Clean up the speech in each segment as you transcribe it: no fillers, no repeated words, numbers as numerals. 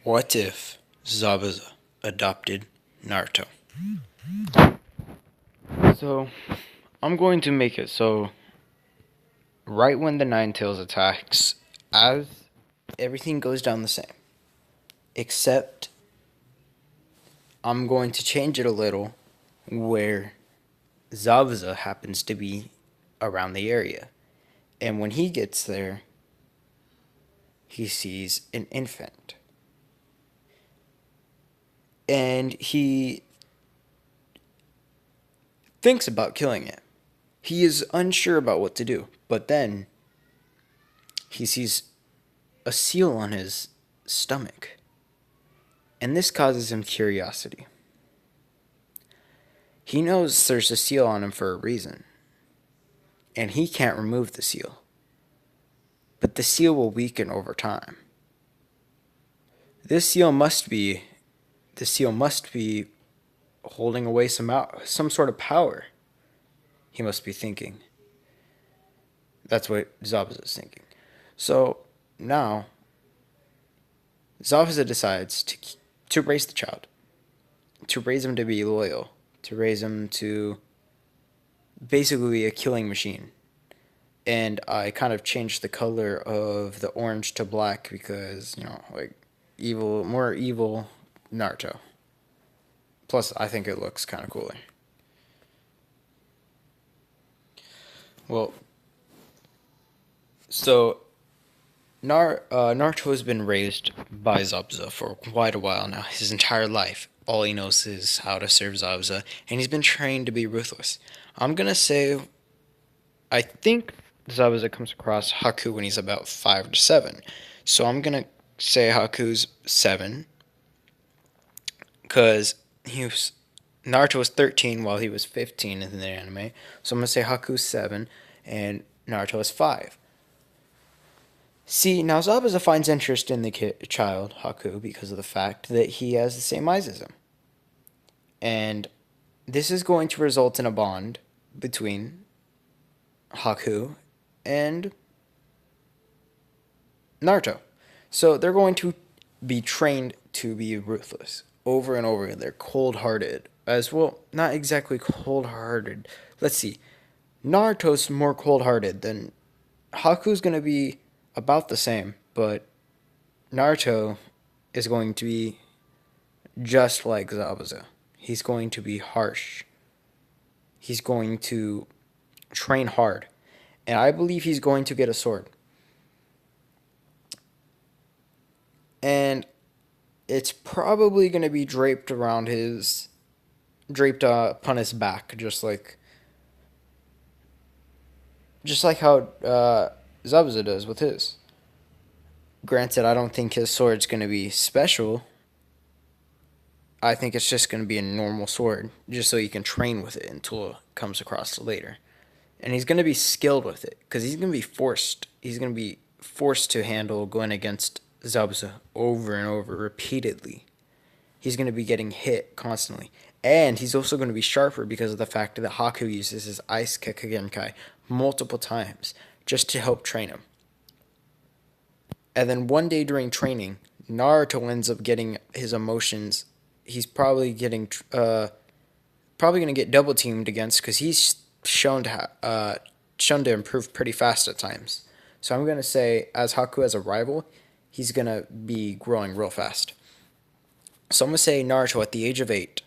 What if Zabuza adopted Naruto? So, I'm going to make it so right when the Nine Tails attacks, as everything goes down the same. Except I'm going to change it a little where Zabuza happens to be around the area. And when he gets there, he sees an infant. And he thinks about killing it. He is unsure about what to do. But then he sees a seal on his stomach. And this causes him curiosity. He knows there's a seal on him for a reason. And he can't remove the seal. But the seal will weaken over time. This seal must be holding away some sort of power. He must be thinking. That's what Zabuza is thinking. So now Zabuza decides to raise the child, to raise him to be loyal, to raise him to basically be a killing machine. And I kind of changed the color of the orange to black because, like more evil Naruto. Plus, I think it looks kind of cooler. Well, so Naruto has been raised by Zabuza for quite a while now. His entire life, all he knows is how to serve Zabuza, and he's been trained to be ruthless. I'm gonna say, I think Zabuza comes across Haku when he's about 5 to 7, so I'm gonna say Haku's 7, because Naruto was 13 while he was 15 in the anime, so I'm gonna say Haku's 7, and Naruto is 5. See, now Zabuza finds interest in the child, Haku, because of the fact that he has the same eyes as him. And this is going to result in a bond between Haku and Naruto. So they're going to be trained to be ruthless over and over again. They're cold hearted. As well, not exactly cold hearted. Let's see. Naruto's more cold hearted than Haku's going to be about the same, but Naruto is going to be just like Zabuza. He's going to be harsh. He's going to train hard. And I believe he's going to get a sword. And it's probably going to be draped upon his back, just like how Zabuza does with his. Granted, I don't think his sword's going to be special. I think it's just going to be a normal sword, just so you can train with it until it comes across later. And he's going to be skilled with it, because he's going to be forced. He's going to be forced to handle going against Zabuza over and over repeatedly. He's going to be getting hit constantly. And he's also going to be sharper because of the fact that Haku uses his Ice Kikagenkai multiple times just to help train him. And then one day during training, Naruto ends up getting his emotions. He's probably going to get double teamed against, because he's shown to improve pretty fast at times. So I'm going to say, as Haku as a rival, he's going to be growing real fast. So I'm going to say Naruto at the age of 8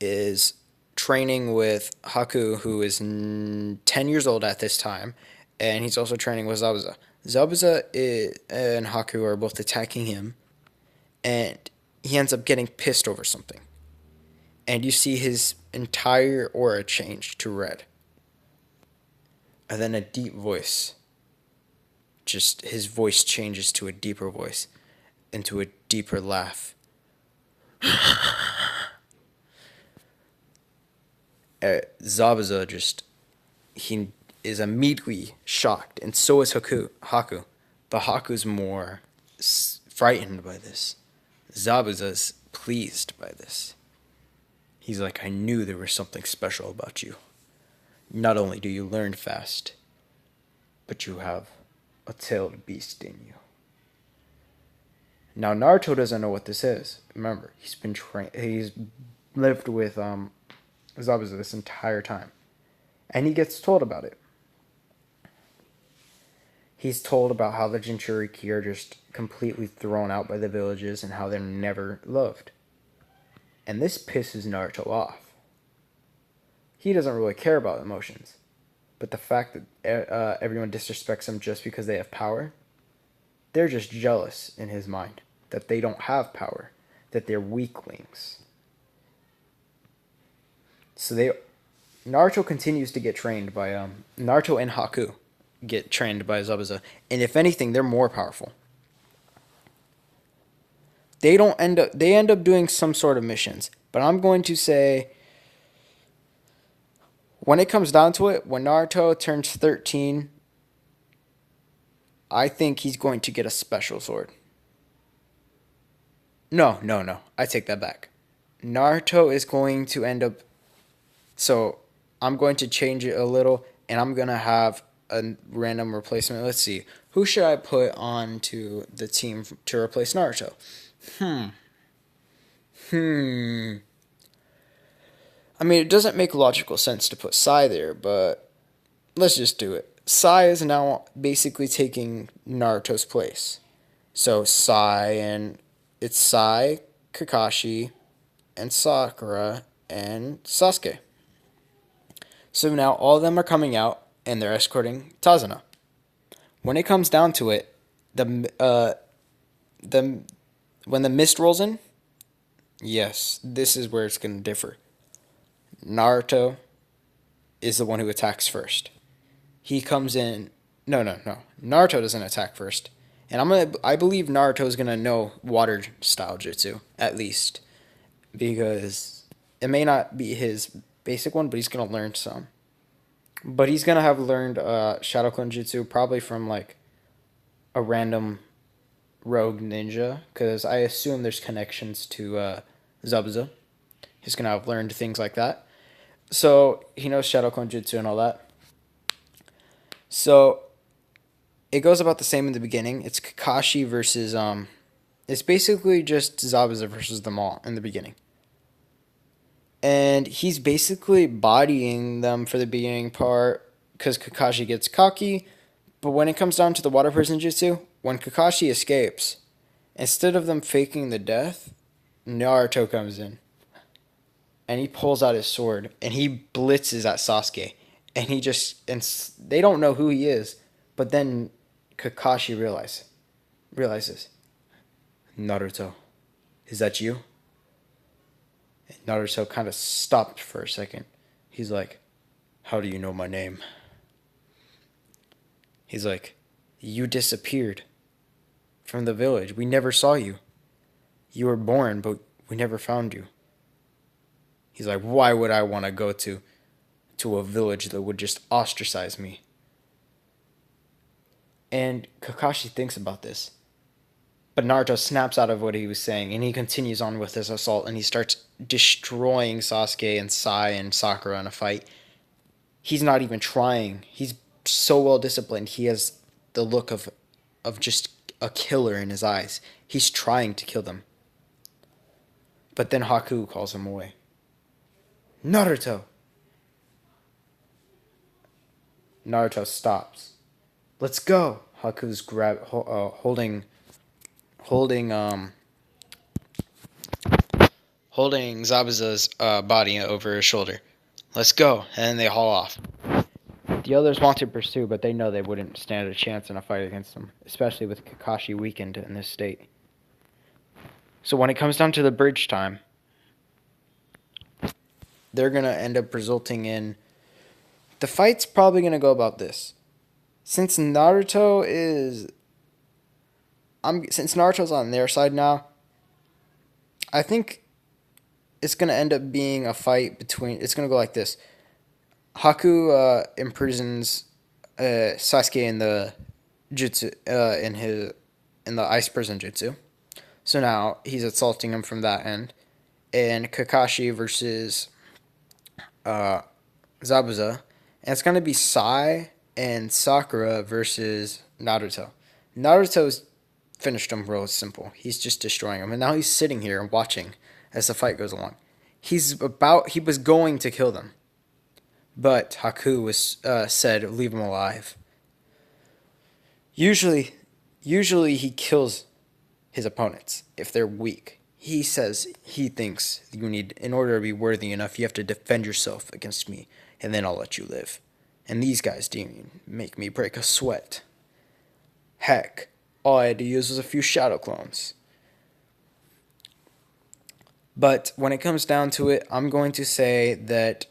is training with Haku, who is 10 years old at this time, and he's also training with Zabuza. Zabuza and Haku are both attacking him, and he ends up getting pissed over something. And you see his entire aura change to red. And then a deep voice. Just his voice changes to a deeper voice, into a deeper laugh. Zabuza he is immediately shocked, and so is Haku. But Haku's more frightened by this. Zabuza's pleased by this. He's like, I knew there was something special about you. Not only do you learn fast, but you have a tailed beast in you. Now Naruto doesn't know what this is. Remember, he's lived with Zabuza this entire time, and he gets told about it. He's told about how the Jinchuriki are just completely thrown out by the villages and how they're never loved. And this pisses Naruto off. He doesn't really care about emotions, but the fact that everyone disrespects him just because they have power, they're just jealous in his mind that they don't have power, that they're weaklings. So Naruto continues to get trained by Naruto and Haku get trained by Zabuza, and if anything, they're more powerful. They end up doing some sort of missions, but I'm going to say when it comes down to it, when Naruto turns 13, I think he's going to get a special sword. No, no, no. I take that back. Naruto is going to end up. So I'm going to change it a little, and I'm going to have a random replacement. Let's see. Who should I put on to the team to replace Naruto? Hmm. I mean, it doesn't make logical sense to put Sai there, but let's just do it. Sai is now basically taking Naruto's place. So it's Sai, Kakashi, and Sakura, and Sasuke. So now all of them are coming out, and they're escorting Tazuna. When it comes down to it, the when the mist rolls in, yes, this is where it's going to differ. Naruto is the one who attacks first. He comes in. No, no, no. Naruto doesn't attack first. And I believe Naruto is gonna know water style jutsu at least, because it may not be his basic one, but he's gonna learn some. But he's gonna have learned Shadow Clone Jutsu probably from like a random rogue ninja, because I assume there's connections to Zabuza. He's gonna have learned things like that. So he knows Shadow Clone Jutsu and all that. So it goes about the same in the beginning. It's Kakashi versus it's basically just Zabuza versus them all in the beginning. And he's basically bodying them for the beginning part because Kakashi gets cocky. But when it comes down to the water prison jutsu, when Kakashi escapes, instead of them faking the death, Naruto comes in. And he pulls out his sword and he blitzes at Sasuke. And they don't know who he is. But then Kakashi realizes, Naruto, is that you? And Naruto kind of stopped for a second. He's like, how do you know my name? He's like, you disappeared from the village. We never saw you. You were born, but we never found you. He's like, why would I want to go to a village that would just ostracize me? And Kakashi thinks about this. But Naruto snaps out of what he was saying, and he continues on with his assault, and he starts destroying Sasuke and Sai and Sakura in a fight. He's not even trying. He's so well disciplined. He has the look of just a killer in his eyes. He's trying to kill them. But then Haku calls him away. Naruto! Naruto stops. Let's go! Haku's holding Zabuza's body over his shoulder. Let's go! And then they haul off. The others want to pursue, but they know they wouldn't stand a chance in a fight against them, especially with Kakashi weakened in this state. So when it comes down to the bridge time, they're going to end up resulting in... The fight's probably going to go about this. Since Naruto's on their side now, I think it's going to end up being a fight between... It's going to go like this. Haku imprisons Sasuke in the jutsu, in the ice prison jutsu. So now he's assaulting him from that end. And Kakashi versus Zabuza. And it's going to be Sai and Sakura versus Naruto. Naruto's finished him real simple. He's just destroying him. And now he's sitting here and watching as the fight goes along. He was going to kill them. But Haku was said, leave him alive. Usually, usually he kills his opponents if they're weak. He says he thinks you need, in order to be worthy enough, you have to defend yourself against me, and then I'll let you live. And these guys didn't make me break a sweat. Heck, all I had to use was a few shadow clones. But when it comes down to it, I'm going to say that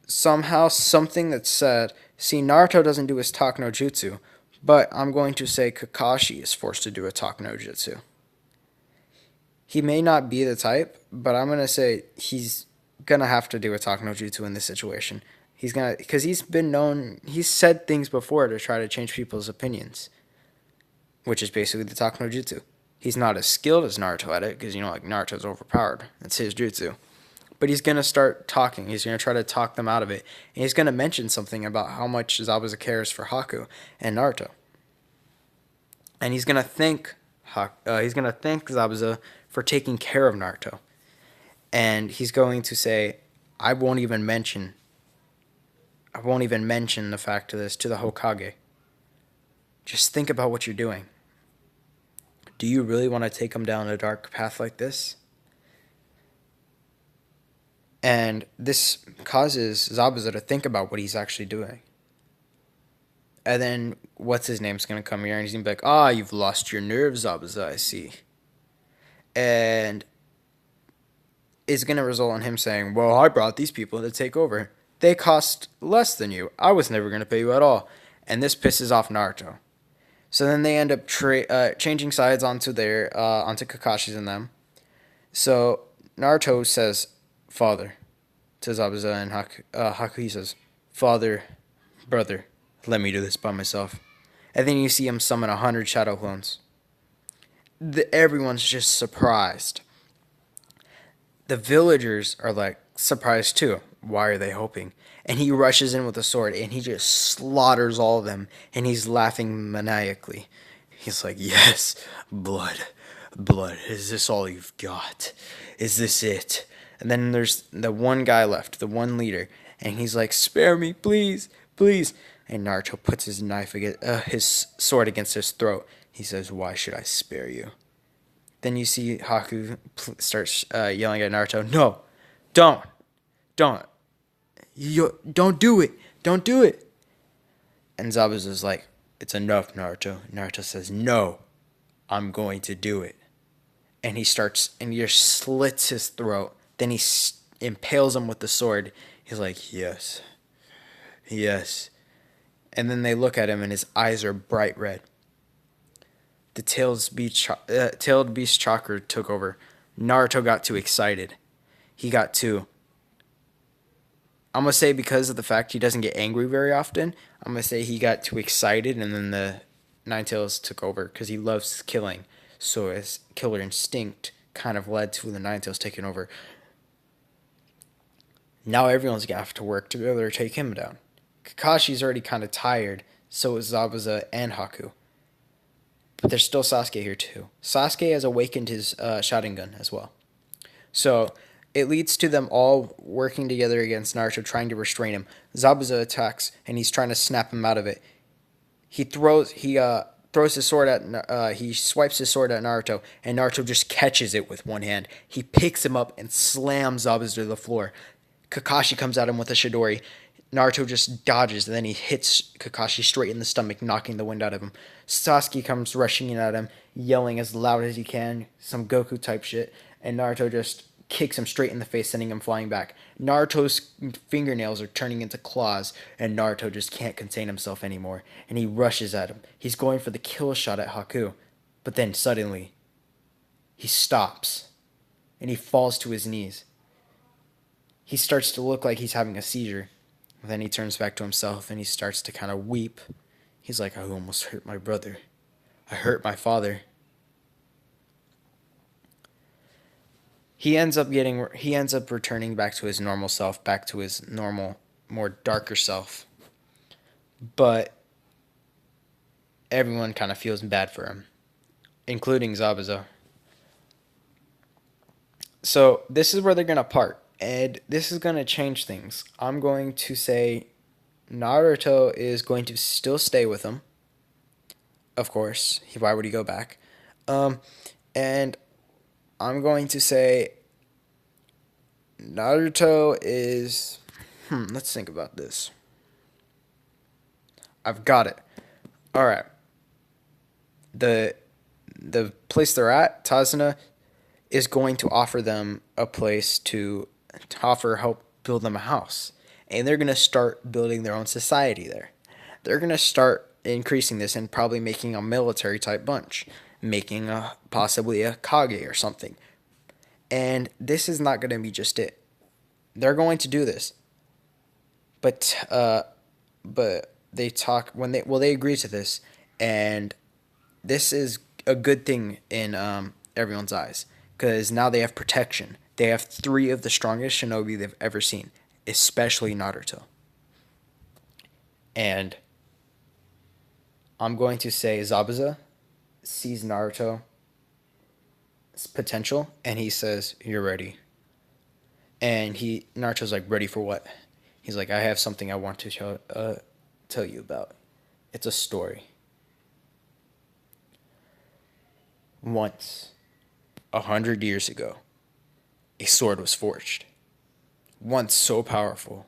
somehow something that's said, see, Naruto doesn't do his talk no jutsu, but I'm going to say Kakashi is forced to do a talk no jutsu. He may not be the type, but I'm going to say he's going to have to do a talk no jutsu in this situation. He's going to, because he's said things before to try to change people's opinions, which is basically the talk no jutsu. He's not as skilled as Naruto at it, because, like, Naruto's overpowered. That's his jutsu. But he's going to start talking. He's going to try to talk them out of it. And he's going to mention something about how much Zabuza cares for Haku and Naruto. And he's going to thank Zabuza for taking care of Naruto. And he's going to say, I won't even mention the fact of this to the Hokage. Just think about what you're doing. Do you really want to take him down a dark path like this? And this causes Zabuza to think about what he's actually doing. And then, what's his name's going to come here, and he's going to be like, you've lost your nerve, Zabuza, I see. And it's going to result in him saying, well, I brought these people to take over. They cost less than you. I was never going to pay you at all. And this pisses off Naruto. So then they end up changing sides onto Kakashi's and them. So Naruto says, Father, to Zabuza, and Haku, he says, Father, brother, let me do this by myself. And then you see him summon 100 shadow clones. Everyone's just surprised. The villagers are like surprised too. Why are they hoping? And he rushes in with a sword and he just slaughters all of them. And he's laughing maniacally. He's like, yes, blood. Is this all you've got? Is this it? And then there's the one guy left, the one leader. And he's like, spare me, please. And Naruto puts his sword against his throat. He says, why should I spare you? Then you see Haku starts yelling at Naruto, no, don't do it. And Zabuza's like, it's enough, Naruto. Naruto says, no, I'm going to do it. And he just slits his throat. Then he impales him with the sword. He's like, yes. And then they look at him and his eyes are bright red. The tailed beast chakra took over. Naruto got too excited. I'm going to say, because of the fact he doesn't get angry very often, I'm going to say he got too excited and then the Nine Tails took over because he loves killing. So his killer instinct kind of led to the Nine Tails taking over. Now everyone's going to have to work together to take him down. Kakashi's already kind of tired, so is Zabuza and Haku. But there's still Sasuke here too. Sasuke has awakened his Sharingan as well. So it leads to them all working together against Naruto, trying to restrain him. Zabuza attacks, and he's trying to snap him out of it. He swipes his sword at Naruto, and Naruto just catches it with one hand. He picks him up and slams Zabuza to the floor. Kakashi comes at him with a Chidori. Naruto just dodges, and then he hits Kakashi straight in the stomach, knocking the wind out of him. Sasuke comes rushing in at him, yelling as loud as he can, some Goku type shit, and Naruto just kicks him straight in the face, sending him flying back. Naruto's fingernails are turning into claws, and Naruto just can't contain himself anymore, and he rushes at him. He's going for the kill shot at Haku, but then suddenly, he stops, and he falls to his knees. He starts to look like he's having a seizure. Then he turns back to himself and he starts to kind of weep. He's like, I almost hurt my brother. I hurt my father. He ends up returning back to his normal self, back to his normal, more darker self. But everyone kind of feels bad for him, including Zabuza. So this is where they're gonna part, and this is gonna change things. I'm going to say Naruto is going to still stay with him. Of course, why would he go back? Um, and I'm going to say Naruto is. Let's think about this. I've got it. All right. The the place they're at, Tazuna, is going to offer them a place to offer help build them a house. And they're going to start building their own society there. They're going to start increasing this and probably making a military type bunch, making possibly a Kage or something. And this is not going to be just it. They're going to do this, but they talk when they agree to this, and this is a good thing in everyone's eyes because now they have protection. They have three of the strongest shinobi they've ever seen, especially Naruto. And I'm going to say Zabuza sees Naruto's potential and he says, "You're ready." And Naruto's like, "Ready for what?" He's like, "I have something I want to tell you about. It's a story. Once, 100 years ago, a sword was forged. Once so powerful,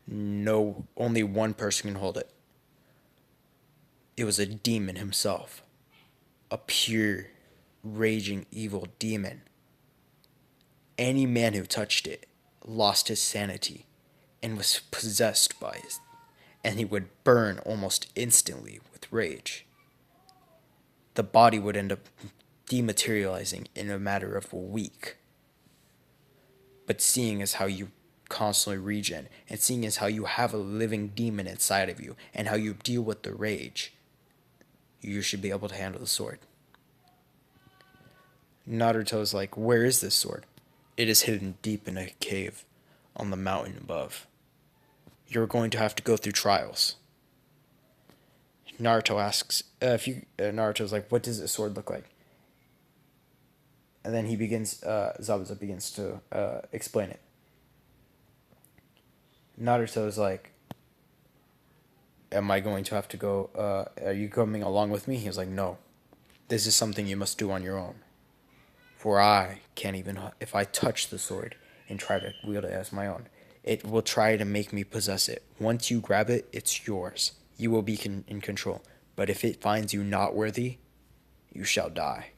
only one person can hold it. It was a demon himself, a pure, raging evil demon. Any man who touched it lost his sanity and was possessed by it, and he would burn almost instantly with rage. The body would end up dematerializing in a matter of a week. But seeing as how you constantly regen, and seeing as how you have a living demon inside of you, and how you deal with the rage, you should be able to handle the sword." Naruto's like, "Where is this sword?" "It is hidden deep in a cave on the mountain above. You're going to have to go through trials." Naruto asks, Naruto's like, "What does this sword look like?" And then Zabuza begins to explain it. Naruto's like, "Am I going to have to go, are you coming along with me?" He was like, "No, this is something you must do on your own. For I can't even, if I touch the sword and try to wield it as my own, it will try to make me possess it. Once you grab it, it's yours. You will be in control. But if it finds you not worthy, you shall die.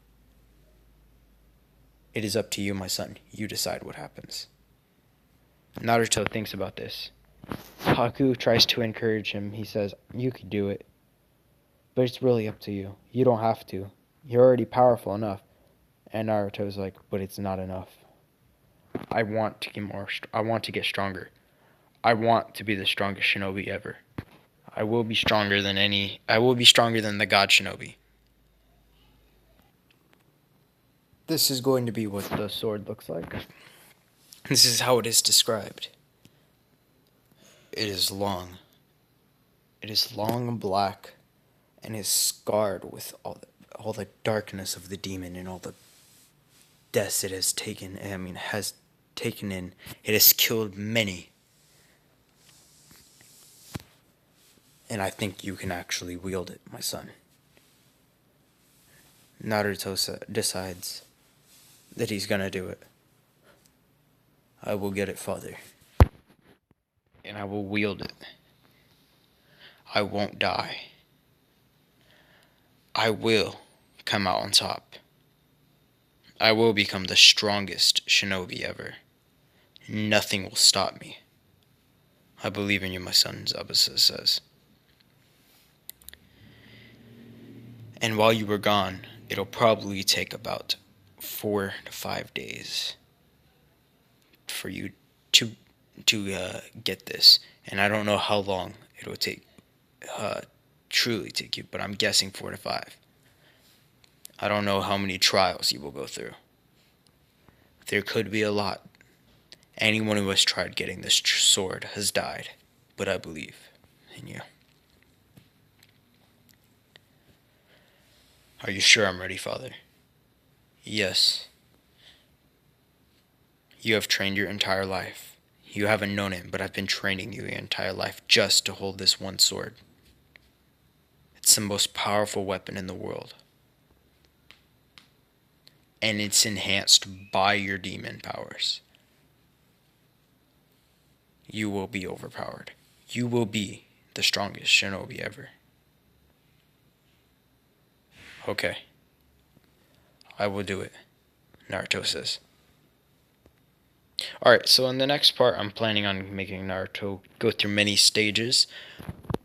It is up to you, my son. You decide what happens." Naruto thinks about this. Haku tries to encourage him. He says, "You could do it, but it's really up to you. You don't have to. You're already powerful enough." And Naruto's like, "But it's not enough. I want to get I want to get stronger. I want to be the strongest shinobi ever. I will be stronger than the god shinobi." This is going to be what the sword looks like. This is how it is described. It is long. It is long and black, and is scarred with all the darkness of the demon and all the deaths it has taken. Has taken in. It has killed many. And I think you can actually wield it, my son. Naruto decides that he's gonna do it. "I will get it, father, and I will wield it. I won't die. I will come out on top. I will become the strongest shinobi ever. Nothing will stop me. I believe in you, my son," Zabuza says. "And while you were gone, it'll probably take about 4 to 5 days for you to get this. And I don't know how long it'll truly take you, but I'm guessing 4 to 5. I don't know how many trials you will go through. There could be a lot. Anyone who has tried getting this sword has died, but I believe in you." Are you sure I'm ready, Father? Yes. You have trained your entire life. You haven't known it, but I've been training you your entire life just to hold this one sword. It's the most powerful weapon in the world. And it's enhanced by your demon powers. You will be overpowered. You will be the strongest shinobi ever. Okay, I will do it, Naruto says. Alright, so in the next part, I'm planning on making Naruto go through many stages.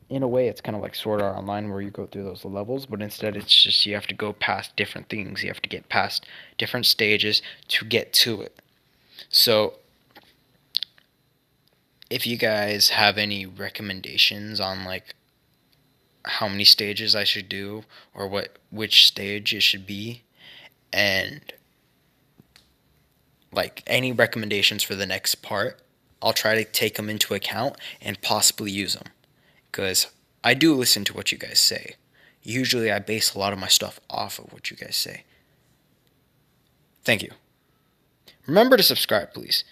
In a way, it's kind of like Sword Art Online where you go through those levels, but instead it's just you have to go past different things. You have to get past different stages to get to it. So, if you guys have any recommendations on like how many stages I should do or which stage it should be, and like any recommendations for the next part, I'll try to take them into account and possibly use them, because I do listen to what you guys say. Usually I base a lot of my stuff off of what you guys say. Thank you. Remember to subscribe, please.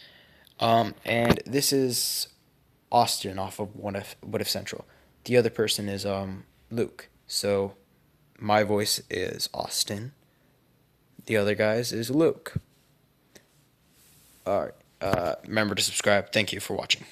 And this is Austin off of What If Central. The other person is Luke. So my voice is Austin. The other guys is Luke. All right. Remember to subscribe. Thank you for watching.